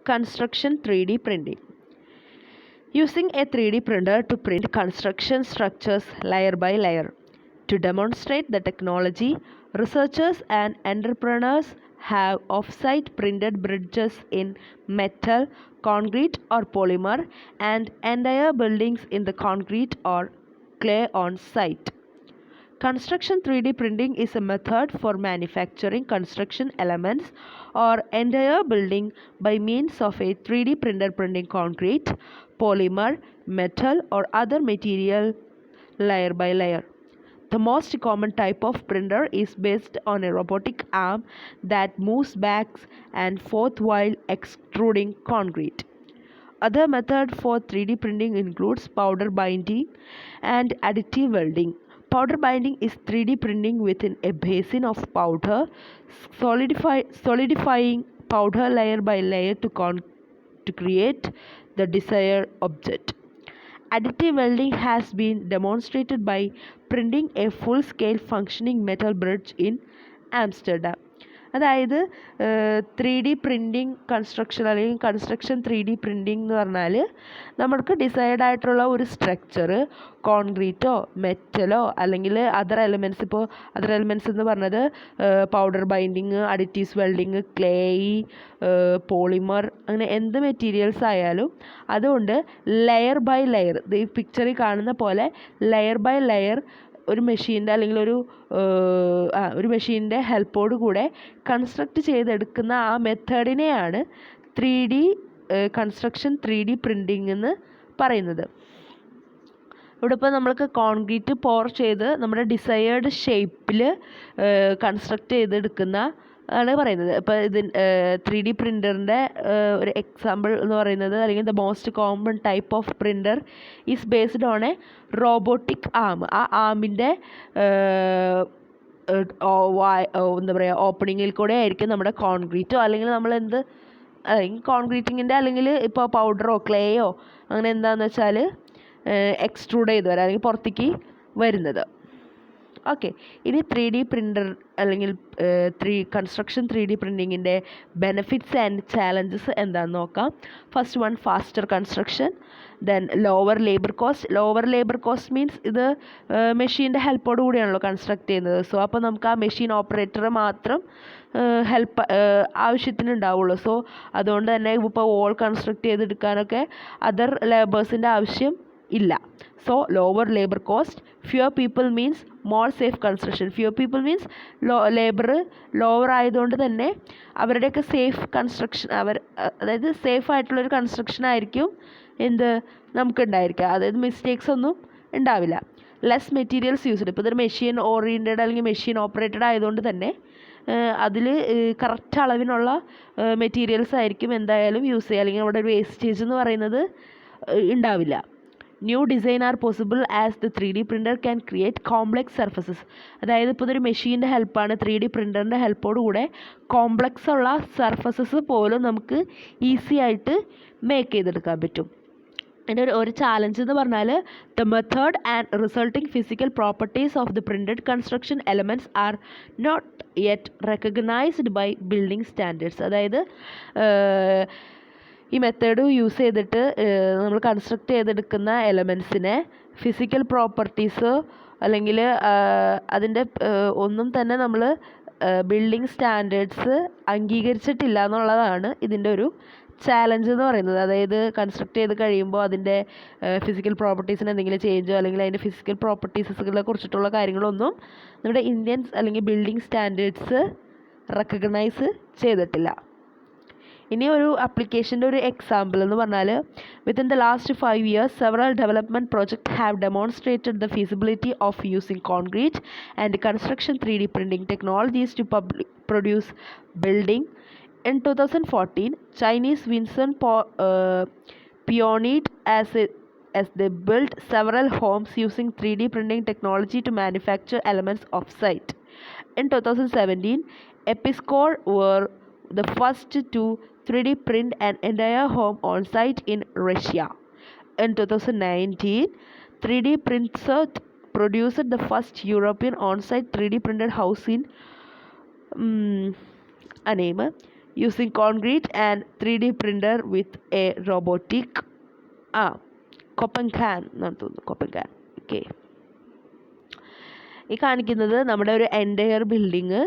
Construction 3D printing. Using a 3D printer to print construction structures layer by layer. To demonstrate the technology, researchers and entrepreneurs have off-site printed bridges in metal, concrete or polymer, and entire buildings in the concrete or clay on site. Construction 3D printing is a method for manufacturing construction elements or entire building by means of a 3D printer printing concrete, polymer, metal or other material layer by layer. The most common type of printer is based on a robotic arm that moves back and forth while extruding concrete. Other method for 3D printing includes powder binding and additive welding. Powder binding is 3D printing within a basin of powder, solidifying powder layer by layer to create the desired object. Additive welding has been demonstrated by printing a full-scale functioning metal bridge in Amsterdam. അതായത് 3D printing construction അല്ലെങ്കിൽ construction 3D printing എന്ന് പറഞ്ഞാൽ നമ്മൾക്ക് decide ആയിട്ടുള്ള ഒരു structure കോൺക്രീറ്റോ മെറ്റലോ അല്ലെങ്കിൽ അതർ എലമെൻറ്റ്സ്, ഇപ്പോൾ അതർ എലമെൻറ്റ്സ് എന്ന് പറഞ്ഞത് പൗഡർ ബൈൻഡിങ്, അഡിറ്റീവ്സ് വെൽഡിങ്, ക്ലേയി, പോളിമർ, അങ്ങനെ എന്ത് മെറ്റീരിയൽസ് ആയാലും അതുകൊണ്ട് ലെയർ ബൈ ലെയർ, ഈ പിക്ചറിൽ കാണുന്ന പോലെ ലെയർ ബൈ ലെയർ ഒരു മെഷീൻ്റെ അല്ലെങ്കിൽ ഒരു മെഷീൻ്റെ ഹെൽപ്പോട് കൂടെ കൺസ്ട്രക്റ്റ് ചെയ്തെടുക്കുന്ന ആ മെത്തേഡിനെയാണ് 3D കൺസ്ട്രക്ഷൻ 3D പ്രിൻറ്റിംഗ് എന്ന് പറയുന്നത്. ഇവിടെ ഇപ്പോൾ നമ്മൾക്ക് കോൺക്രീറ്റ് പോർ ചെയ്ത് നമ്മുടെ ഡിസയേർഡ് ഷേപ്പിൽ കൺസ്ട്രക്റ്റ് ചെയ്തെടുക്കുന്ന ആണ് പറയുന്നത്. ഇപ്പോൾ 3D പ്രിൻ്ററിൻ്റെ ഒരു എക്സാമ്പിൾ എന്ന് പറയുന്നത്, അല്ലെങ്കിൽ the most common type of printer is based on a robotic arm. ആ ആമിൻ്റെ എന്താ പറയുക, ഓപ്പണിങ്ങിൽ കൂടെ ആയിരിക്കും നമ്മുടെ കോൺക്രീറ്റോ അല്ലെങ്കിൽ അല്ലെങ്കിൽ കോൺക്രീറ്റിങ്ങിൻ്റെ അല്ലെങ്കിൽ ഇപ്പോൾ പൗഡറോ ക്ലേയോ അങ്ങനെ എന്താണെന്ന് വെച്ചാൽ എക്സ്ട്രൂഡ് ചെയ്ത് വരാം അല്ലെങ്കിൽ പുറത്തേക്ക് വരുന്നത്. ഓക്കെ, ഇനി 3D പ്രിൻ്റർ അല്ലെങ്കിൽ കൺസ്ട്രക്ഷൻ 3D പ്രിൻറ്റിങ്ങിൻ്റെ ബെനിഫിറ്റ്സ് ആൻഡ് ചാലഞ്ചസ് എന്താണെന്ന് നോക്കാം. First one, faster construction. Then lower labour cost. Lower labour cost means ഇത് മെഷീൻ്റെ ഹെൽപ്പോട് കൂടിയാണല്ലോ കൺസ്ട്രക്ട് ചെയ്യുന്നത്. സോ അപ്പോൾ നമുക്ക് ആ മെഷീൻ ഓപ്പറേറ്റർ മാത്രം ഹെൽപ്പ് ആവശ്യത്തിനുണ്ടാവുള്ളൂ. സോ അതുകൊണ്ട് തന്നെ ഇപ്പോൾ വോൾ കൺസ്ട്രക്ട് ചെയ്തെടുക്കാനൊക്കെ അതർ ലേബേഴ്സിൻ്റെ ആവശ്യം ഇല്ല. So lower labor cost. Fewer people means more safe construction. Fewer people means labor lower ആയതുകൊണ്ട് തന്നെ അവരുടെയൊക്കെ സേഫ് കൺസ്ട്രക്ഷൻ, അതായത് സേഫ് ആയിട്ടുള്ളൊരു കൺസ്ട്രക്ഷൻ ആയിരിക്കും നമുക്കുണ്ടായിരിക്കുക. അതായത് മിസ്റ്റേക്സ് ഒന്നും ഉണ്ടാവില്ല. Less materials used. ഇപ്പോൾ ഇതൊരു മെഷീൻ ഓറിയൻറ്റഡ് അല്ലെങ്കിൽ മെഷീൻ ഓപ്പറേറ്റഡ് ആയതുകൊണ്ട് തന്നെ അതിൽ കറക്റ്റ് അളവിനുള്ള മെറ്റീരിയൽസ് ആയിരിക്കും എന്തായാലും യൂസ് ചെയ്യുക, അല്ലെങ്കിൽ അവിടെ ഒരു വേസ്റ്റേജ് എന്ന് പറയുന്നത് ഉണ്ടാവില്ല. New design R possible as the 3D printer can create complex surfaces. അതായത് ഇപ്പോൾ ഇതൊരു മെഷീൻ്റെ ഹെൽപ്പാണ്, 3D പ്രിൻ്ററിൻ്റെ ഹെൽപ്പോട് കൂടെ കോംപ്ലക്സ് ഉള്ള സർഫസസ് പോലും നമുക്ക് ഈസി ആയിട്ട് മേക്ക് ചെയ്തെടുക്കാൻ പറ്റും. അതിൻ്റെ ഒരു ചാലഞ്ച് എന്ന് പറഞ്ഞാൽ the method and resulting physical properties of the printed construction elements are not yet recognized by building standards. അതായത് ഈ മെത്തേഡ് യൂസ് ചെയ്തിട്ട് നമ്മൾ കൺസ്ട്രക്റ്റ് ചെയ്തെടുക്കുന്ന എലമെൻസിനെ ഫിസിക്കൽ പ്രോപ്പർട്ടീസ് അല്ലെങ്കിൽ അതിൻ്റെ ഒന്നും തന്നെ നമ്മൾ ബിൽഡിംഗ് സ്റ്റാൻഡേർഡ്സ് അംഗീകരിച്ചിട്ടില്ല എന്നുള്ളതാണ് ഇതിൻ്റെ ഒരു ചാലഞ്ച് എന്ന് പറയുന്നത്. അതായത് കൺസ്ട്രക്റ്റ് ചെയ്ത് കഴിയുമ്പോൾ അതിൻ്റെ ഫിസിക്കൽ പ്രോപ്പർട്ടീസിന് എന്തെങ്കിലും ചേഞ്ചോ അല്ലെങ്കിൽ അതിൻ്റെ ഫിസിക്കൽ പ്രോപ്പർട്ടീസുകളെ കുറിച്ചിട്ടുള്ള കാര്യങ്ങളൊന്നും നമ്മുടെ ഇന്ത്യൻ അല്ലെങ്കിൽ ബിൽഡിംഗ് സ്റ്റാൻഡേർഡ്സ് റെക്കഗ്നൈസ് ചെയ്തിട്ടില്ല. ഇനി ഒരു ആപ്ലിക്കേഷൻ്റെ ഒരു എക്സാമ്പിൾ എന്ന് പറഞ്ഞാൽ within the last 5 years several development project have demonstrated the feasibility of using concrete and construction 3D printing technologies to produce building. In 2014, Chinese Vincent pioneered as they built several homes using 3D printing technology to manufacture elements off-site. In 2017, Episcore were the first to 3D print an entire home on-site in Russia. In 2019, 3D Printsert produced the first European on-site 3D printed house in a name. using concrete and 3D printer with a robotic Copenhagen എന്നാണ് തോന്നുന്നു, Copenhagen. Okay, ഈ കാണിക്കുന്നത് നമ്മുടെ ഒരു entire building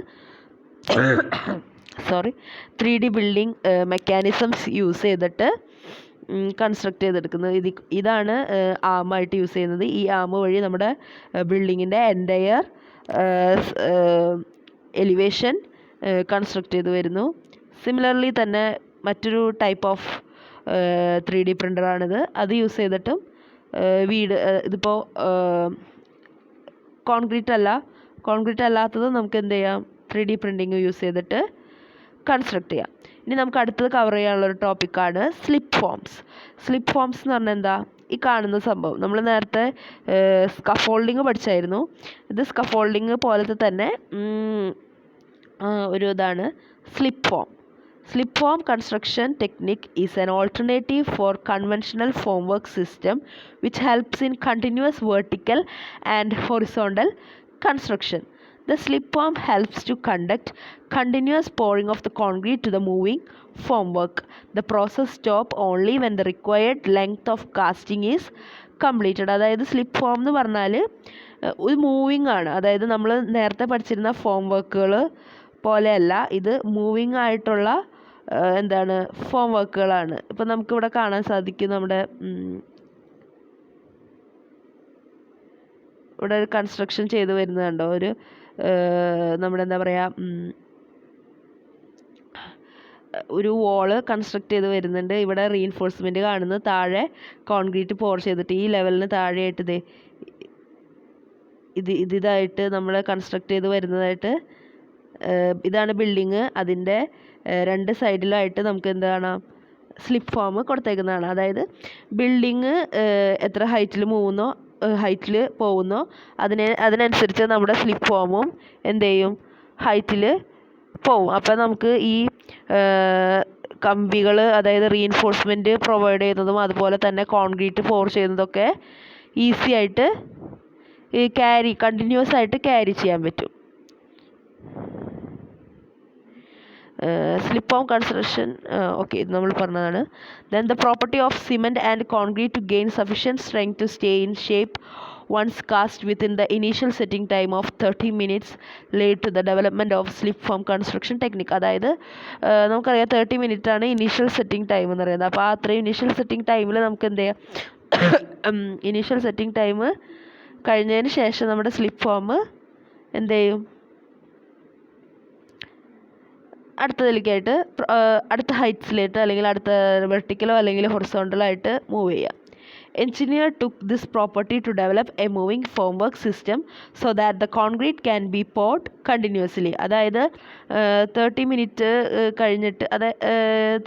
3D building mechanisms use ചെയ്തിട്ട് construct ചെയ്തെടുക്കുന്നത്. ഇതാണ് ആമായിട്ട് use ചെയ്യുന്നത്. ഈ ആം വഴി നമ്മുടെ ബിൽഡിങ്ങിൻ്റെ എൻറ്റയർ എലിവേഷൻ കൺസ്ട്രക്ട് ചെയ്ത് വരുന്നു. സിമിലർലി തന്നെ മറ്റൊരു ടൈപ്പ് ഓഫ് 3D പ്രിൻ്ററാണിത്. അത് യൂസ് ചെയ്തിട്ടും ഇതിപ്പോൾ കോൺക്രീറ്റ് അല്ലാത്തത് നമുക്ക് എന്ത് ചെയ്യാം, 3D പ്രിൻറ്റിങ് യൂസ് ചെയ്തിട്ട് കൺസ്ട്രക്ട് ചെയ്യാം. ഇനി നമുക്ക് അടുത്തത് കവർ ചെയ്യാനുള്ളൊരു ടോപ്പിക്കാണ് സ്ലിപ്പ് ഫോംസ്. സ്ലിപ്പ് ഫോംസ് എന്ന് പറഞ്ഞാൽ എന്താ, ഈ കാണുന്ന സംഭവം നമ്മൾ നേരത്തെ സ്കഫോൾഡിങ് പഠിച്ചായിരുന്നു. ഇത് സ്കഫോൾഡിങ് പോലത്തെ തന്നെ ഒരു ഇതാണ് slip form. Slip form construction technique is an alternative for conventional formwork system which helps in continuous vertical and horizontal construction. The slip form helps to conduct continuous pouring of the concrete to the moving formwork. The process stops only when the required length of casting is completed. അതായത് slip form എന്ന് പറഞ്ഞാൽ ഒരു moving ആണ്. അതായത് നമ്മൾ നേരത്തെ പഠിച്ചിരുന്ന form വർക്കുകൾ പോലെയല്ല, ഇത് മൂവിങ് ആയിട്ടുള്ള ഫോം വർക്കുകളാണ്. ഇപ്പം നമുക്കിവിടെ കാണാൻ സാധിക്കും, നമ്മുടെ ഇവിടെ ഒരു കൺസ്ട്രക്ഷൻ ചെയ്ത് വരുന്നുണ്ടോ, ഒരു നമ്മുടെ ഒരു വാള് കൺസ്ട്രക്ട് ചെയ്ത് വരുന്നുണ്ട്. ഇവിടെ റീഇൻഫോഴ്സ്മെൻറ്റ് കാണുന്നു, താഴെ കോൺക്രീറ്റ് പോർ ചെയ്തിട്ട് ഈ ലെവലിന് താഴെയായിട്ട് ഇതായിട്ട് നമ്മൾ കൺസ്ട്രക്ട് ചെയ്ത് വരുന്നതായിട്ട്. ഇതാണ് ബിൽഡിങ്. അതിൻ്റെ രണ്ട് സൈഡിലായിട്ട് നമുക്ക് സ്ലിപ്പ് ഫോം കൊടുത്തേക്കുന്നതാണ്. അതായത് ബിൽഡിങ് എത്ര ഹൈറ്റിൽ പോകുന്നോ അതിനനുസരിച്ച് നമ്മുടെ സ്ലിപ്പ് ഫോമും എന്ത് ചെയ്യും, ഹൈറ്റിൽ പോവും. അപ്പം നമുക്ക് ഈ കമ്പികൾ, അതായത് റീഇൻഫോഴ്സ്മെൻറ്റ് പ്രൊവൈഡ് ചെയ്യുന്നതും അതുപോലെ തന്നെ കോൺക്രീറ്റ് പോർ ചെയ്യുന്നതൊക്കെ ഈസി ആയിട്ട് കണ്ടിന്യൂസ് ആയിട്ട് ക്യാരി ചെയ്യാൻ പറ്റും. സ്ലിപ്പ് ഫോം കൺസ്ട്രക്ഷൻ ഓക്കെ, ഇത് നമ്മൾ പറഞ്ഞതാണ്. Then the property of cement and concrete to gain sufficient strength to stay in shape once cast within the initial setting time of 30 minutes led to the development of slip form construction technique. അതായത് നമുക്കറിയാം 30 minute ആണ് initial setting time എന്ന് പറയുന്നത്. അപ്പോൾ ആ അത്രയും initial setting ടൈമിൽ നമുക്ക് എന്ത് ചെയ്യാം, ഇനീഷ്യൽ സെറ്റിംഗ് ടൈം കഴിഞ്ഞതിന് ശേഷം നമ്മുടെ സ്ലിപ്പ് ഫോം എന്ത് ചെയ്യും, അടുത്തതിലേക്കായിട്ട് അടുത്ത ഹൈറ്റ്സിലായിട്ട് അല്ലെങ്കിൽ അടുത്ത വെർട്ടിക്കലോ അല്ലെങ്കിൽ ഹൊറിസോണ്ടലോ ആയിട്ട് മൂവ് ചെയ്യാം. Engineer took this property to develop a moving formwork system so that the concrete can be poured continuously. അതായത് 30 മിനിറ്റ് കഴിഞ്ഞിട്ട്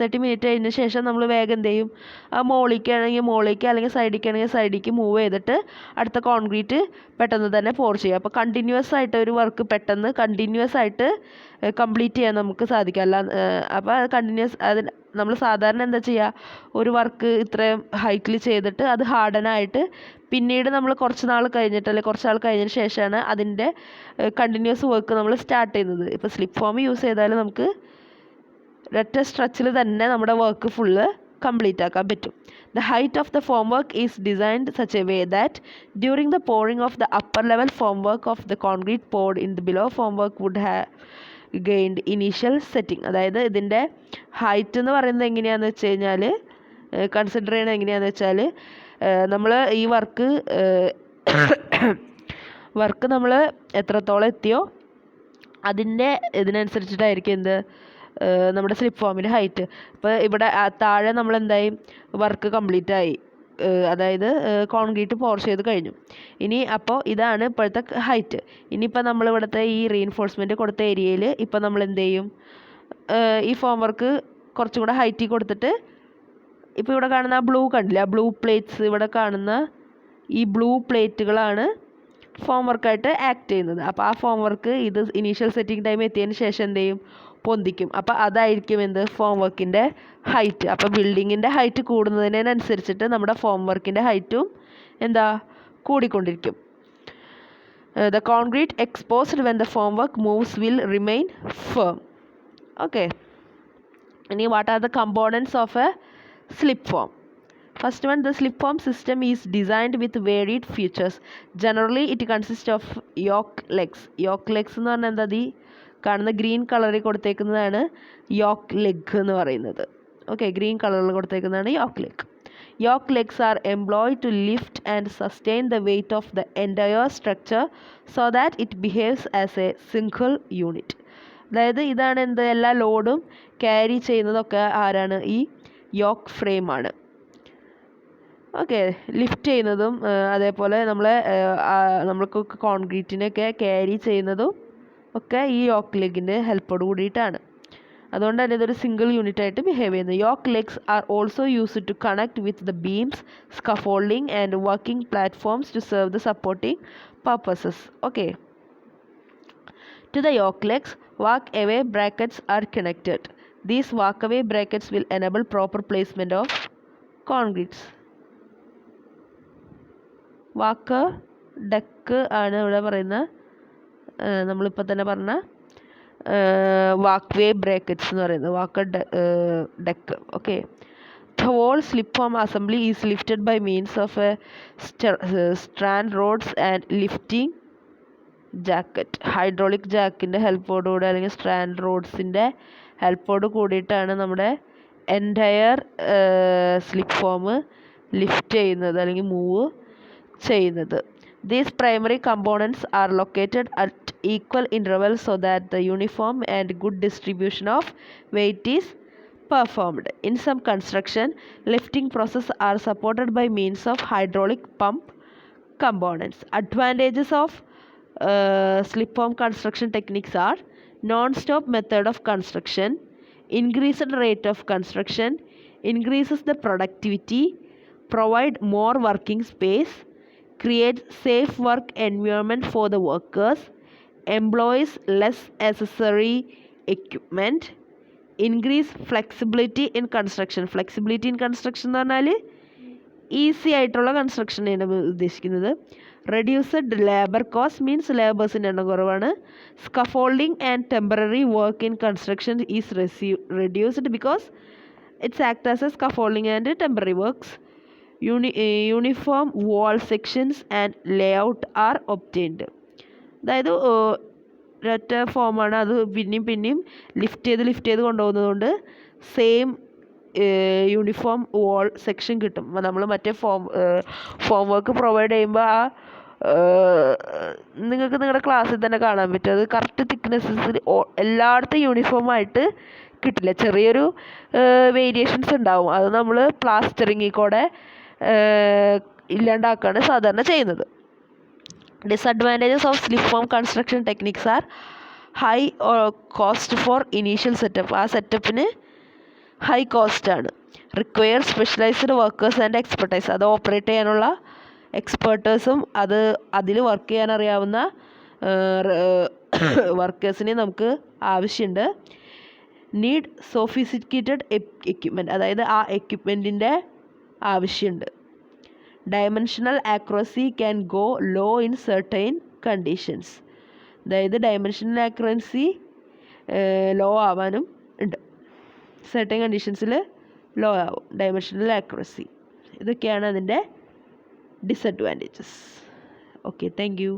30 മിനിറ്റ് കഴിഞ്ഞ ശേഷം നമ്മൾ വേഗം എന്ത് ചെയ്യും, മുകളിലേക്കാണെങ്കിൽ മുകളിലേക്ക് അല്ലെങ്കിൽ സൈഡിലേക്കാണെങ്കിൽ സൈഡിലേക്ക് മൂവ് ചെയ്തിട്ട് അടുത്ത കോൺക്രീറ്റ് പെട്ടെന്ന് തന്നെ പോർ ചെയ്യുക. അപ്പോൾ കണ്ടിന്യൂസ് ആയിട്ട് ഒരു വർക്ക് പെട്ടെന്ന് കണ്ടിന്യൂസ് ആയിട്ട് കംപ്ലീറ്റ് ചെയ്യാൻ നമുക്ക് സാധിക്കും. അപ്പോൾ കണ്ടിന്യൂസ് നമ്മൾ സാധാരണ എന്താ ചെയ്യുക, ഒരു വർക്ക് ഇത്രയും ഹൈറ്റിൽ ചെയ്തിട്ട് അത് ഹാർഡനായിട്ട് പിന്നീട് നമ്മൾ കുറച്ച് നാൾ കഴിഞ്ഞിട്ട് അല്ലെങ്കിൽ കുറച്ച് നാൾ കഴിഞ്ഞതിന് ശേഷമാണ് അതിൻ്റെ കണ്ടിന്യൂസ് വർക്ക് നമ്മൾ സ്റ്റാർട്ട് ചെയ്യുന്നത്. ഇപ്പോൾ സ്ലിപ്പ് ഫോം യൂസ് ചെയ്താൽ നമുക്ക് ഒരൊറ്റ സ്ട്രെച്ചിൽ തന്നെ നമ്മുടെ വർക്ക് ഫുള്ള് കംപ്ലീറ്റ് ആക്കാൻ പറ്റും. The height of the formwork is designed such a way that during the pouring of the upper level formwork of the concrete poured in the below formwork would have gained initial setting. അതായത് ഇതിൻ്റെ height എന്ന് പറയുന്നത് എങ്ങനെയാണെന്ന് വെച്ച് കഴിഞ്ഞാൽ, consider ചെയ്യണത് എങ്ങനെയാണെന്ന് വെച്ചാൽ, നമ്മൾ ഈ വർക്ക് നമ്മൾ എത്രത്തോളം എത്തിയോ അതിൻ്റെ ഇതിനനുസരിച്ചിട്ടായിരിക്കും നമ്മുടെ സ്ലിപ്പ് ഫോമിൻ്റെ ഹൈറ്റ്. ഇപ്പോൾ ഇവിടെ താഴെ നമ്മൾ എന്തായി, വർക്ക് കംപ്ലീറ്റ് ആയി, അതായത് കോൺക്രീറ്റ് പോർ ചെയ്ത് കഴിഞ്ഞു. ഇനി അപ്പോൾ ഇതാണ് ഇപ്പോഴത്തെ ഹൈറ്റ്. ഇനിയിപ്പോൾ നമ്മൾ ഇവിടുത്തെ ഈ റീഇൻഫോഴ്സ്മെൻറ്റ് കൊടുത്ത ഏരിയയിൽ ഇപ്പോൾ നമ്മൾ എന്ത് ചെയ്യും, ഈ ഫോം വർക്ക് കുറച്ചും കൂടെ ഹൈറ്റിൽ കൊടുത്തിട്ട് ഇപ്പോൾ ഇവിടെ കാണുന്ന ആ ബ്ലൂ കണ്ടില്ല, ആ ബ്ലൂ പ്ലേറ്റ്സ്, ഇവിടെ കാണുന്ന ഈ ബ്ലൂ പ്ലേറ്റുകളാണ് ഫോം വർക്കായിട്ട് ആക്ട് ചെയ്യുന്നത്. അപ്പോൾ ആ ഫോം വർക്ക് ഇത് ഇനീഷ്യൽ സെറ്റിംഗ് ടൈം എത്തിയതിന് ശേഷം എന്ത് ചെയ്യും, പൊന്തിക്കും. അപ്പോൾ അതായിരിക്കും ഫോം വർക്കിൻ്റെ ഹൈറ്റ്. അപ്പോൾ ബിൽഡിങ്ങിൻ്റെ ഹൈറ്റ് കൂടുന്നതിനനുസരിച്ചിട്ട് നമ്മുടെ ഫോം വർക്കിൻ്റെ ഹൈറ്റും കൂടിക്കൊണ്ടിരിക്കും. The concrete exposed when the formwork moves will remain firm. Okay. ഇനി what are the components of A slip form? First one, the slip form system is designed with varied features. Generally, it consists of yoke legs. Yoke legs എന്ന് പറഞ്ഞാൽ എന്താ? ഈ കാണുന്ന green കളറിൽ കൊടുത്തേക്കുന്നതാണ് yoke leg എന്ന് പറയുന്നത്. ഓക്കെ, ഗ്രീൻ കളറിൽ കൊടുത്തേക്കുന്നതാണ് yoke leg. Yoke legs are employed to lift and sustain the weight of the entire structure so that it behaves as a single unit. അതായത് ഇതാണ് എന്ത്, എല്ലാ ലോഡും ക്യാരി ചെയ്യുന്നതൊക്കെ ആരാണ്? ഈ യോക്ക് ഫ്രെയിമാണ്. ഓക്കെ, ലിഫ്റ്റ് ചെയ്യുന്നതും അതേപോലെ നമ്മൾക്ക് കോൺക്രീറ്റിനൊക്കെ ക്യാരി ചെയ്യുന്നതും ഒക്കെ ഈ യോക്ക് ലെഗിൻ്റെ ഹെൽപ്പോട് കൂടിയിട്ടാണ്. അതുകൊണ്ട് തന്നെ ഇതൊരു സിംഗിൾ യൂണിറ്റ് ആയിട്ട് ബിഹേവ് ചെയ്യുന്നു. Yoke legs are also used to connect with the beams, scaffolding and working platforms to serve the supporting purposes. Okay, to the yoke legs walk away brackets are connected. These walk away brackets will enable proper placement of concretes. Walk deck ആണ് ഇവിടെ പറയുന്ന, നമ്മളിപ്പോൾ തന്നെ പറഞ്ഞ വാക്ക് വേ brackets എന്ന് പറയുന്നത്, walk deck. Okay, the whole slip form assembly is lifted by means of a strand rods and lifting jacket. Hydraulic ജാക്കിൻ്റെ ഹെൽപ്പോടുകൂടി അല്ലെങ്കിൽ സ്ട്രാൻഡ് റോഡ്സിൻ്റെ ഹെൽപ്പോട് കൂടിയിട്ടാണ് നമ്മുടെ എൻറ്റയർ സ്ലിപ്പ് ഫോം ലിഫ്റ്റ് ചെയ്യുന്നത് അല്ലെങ്കിൽ മൂവ് ചെയ്യുന്നത്. These primary components are located at equal intervals so that the uniform and good distribution of weight is performed. In some construction, lifting processes are supported by means of hydraulic pump components. Advantages of slip form construction techniques are non-stop method of construction, increased rate of construction, increases the productivity, provide more working space, create safe work environment for the workers, employs less accessory equipment, increase flexibility in construction. Flexibility in construction എന്ന് പറഞ്ഞാൽ easy ആയിട്ടുള്ള കൺസ്ട്രക്ഷനെയാണ് ഉദ്ദേശിക്കുന്നത്. Reduced labour cost means ലേബേഴ്സിൻ്റെ എണ്ണം കുറവാണ്. Scaffolding and temporary work in construction is reduced because it's act as a scaffolding and temporary works. Uniform wall sections and layout are obtained. അതായത് ഒരൊറ്റ ഫോമാണ്, അത് പിന്നെയും ലിഫ്റ്റ് ചെയ്ത് കൊണ്ടുപോകുന്നതുകൊണ്ട് സെയിം യൂണിഫോം വാൾ സെക്ഷൻ കിട്ടും. നമ്മൾ മറ്റേ ഫോം വർക്ക് പ്രൊവൈഡ് ചെയ്യുമ്പോൾ ആ നിങ്ങൾക്ക് നിങ്ങളുടെ ക്ലാസ്സിൽ തന്നെ കാണാൻ പറ്റും, അത് കറക്റ്റ് തിക്നെസ്സിൽ എല്ലായിടത്തും യൂണിഫോമായിട്ട് കിട്ടില്ല, ചെറിയൊരു വേരിയേഷൻസ് ഉണ്ടാവും. അത് നമ്മൾ പ്ലാസ്റ്ററിങ്ങിൽ കൂടെ ഇല്ലാണ്ടാക്കുകയാണ് സാധാരണ ചെയ്യുന്നത്. Disadvantages of slip form construction techniques are high cost for initial setup. ആ സെറ്റപ്പിന് ഹൈ കോസ്റ്റാണ്. Require specialised workers and expertise. അത് ഓപ്പറേറ്റ് ചെയ്യാനുള്ള എക്സ്പേർട്ടേഴ്സും അതിൽ വർക്ക് ചെയ്യാൻ അറിയാവുന്ന വർക്കേഴ്സിനെ നമുക്ക് ആവശ്യമുണ്ട്. നീഡ് സോഫിസ്റ്റിക്കേറ്റഡ് എക്യുപ്മെൻറ്റ്, അതായത് ആ എക്യുപ്മെൻറ്റിൻ്റെ ആവശ്യമുണ്ട്. Dimensional accuracy can go low in certain conditions. അതായത് ഡയമെൻഷണൽ ആക്യുറസി ലോ ആവാനും ഉണ്ട്, സർട്ടൈൻ കണ്ടീഷൻസിൽ ലോ ആവും ഡയമെൻഷണൽ ആക്യുറസി. ഇതൊക്കെയാണ് അതിൻ്റെ ഡിസഡ്വാൻറ്റേജസ്. Okay, thank you.